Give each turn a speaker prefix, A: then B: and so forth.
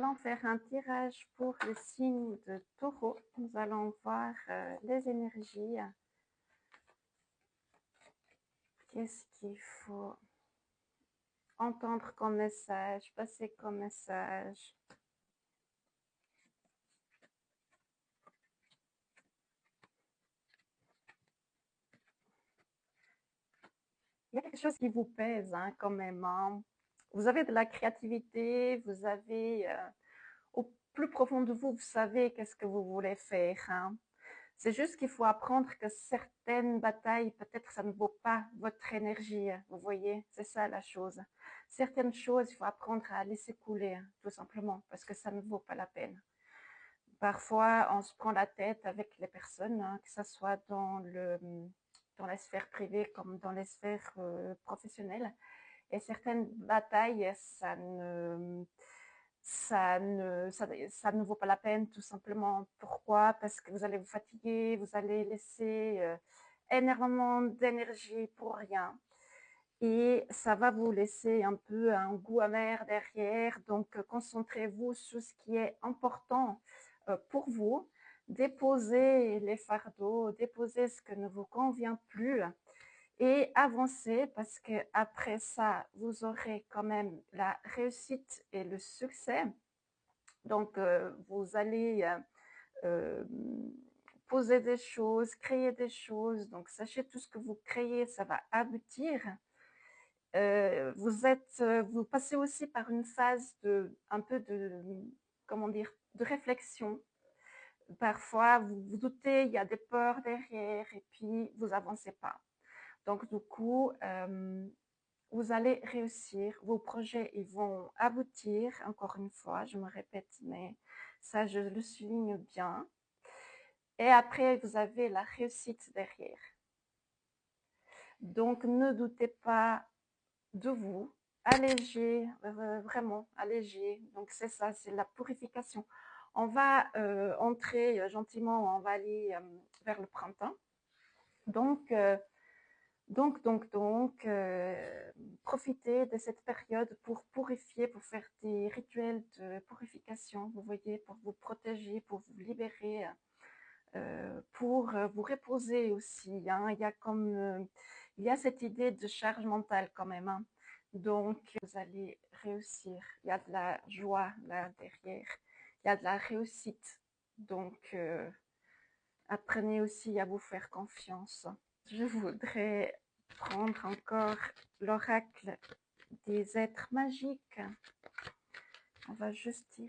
A: Nous allons faire un tirage pour le signe de Taureau. Nous allons voir les énergies. Qu'est-ce qu'il faut entendre comme message, passer comme message. Il y a quelque chose qui vous pèse quand même. Vous avez de la créativité, vous avez, au plus profond de vous, vous savez qu'est-ce que vous voulez faire. C'est juste qu'il faut apprendre que certaines batailles, peut-être ça ne vaut pas votre énergie, vous voyez, c'est ça la chose. Certaines choses, il faut apprendre à laisser couler, tout simplement, parce que ça ne vaut pas la peine. Parfois, on se prend la tête avec les personnes, que ce soit dans la sphère privée comme dans les sphères professionnelles. Et certaines batailles, ça ne vaut pas la peine, tout simplement. Pourquoi? Parce que vous allez vous fatiguer, vous allez laisser énormément d'énergie pour rien. Et ça va vous laisser un peu un goût amer derrière. Donc, concentrez-vous sur ce qui est important pour vous. Déposez les fardeaux, déposez ce que ne vous convient plus et avancez parce que après ça, vous aurez quand même la réussite et le succès. Donc, vous allez poser des choses, créer des choses. Donc, sachez tout ce que vous créez, ça va aboutir. Vous passez aussi par une phase un peu comment dire, de réflexion. Parfois, vous vous doutez, il y a des peurs derrière et puis vous avancez pas. Donc, du coup, vous allez réussir. Vos projets, ils vont aboutir. Encore une fois, je me répète, mais ça, je le souligne bien. Et après, vous avez la réussite derrière. Donc, ne doutez pas de vous. Allégez, vraiment, allégez. Donc, c'est ça, c'est la purification. On va entrer gentiment, on va aller vers le printemps. Donc, profitez de cette période pour purifier, pour faire des rituels de purification, vous voyez, pour vous protéger, pour vous libérer, pour vous reposer aussi. Il y a cette idée de charge mentale quand même. Donc, vous allez réussir. Il y a de la joie là derrière. Il y a de la réussite. Donc, apprenez aussi à vous faire confiance. Je voudrais prendre encore l'oracle des êtres magiques. On va juste tirer.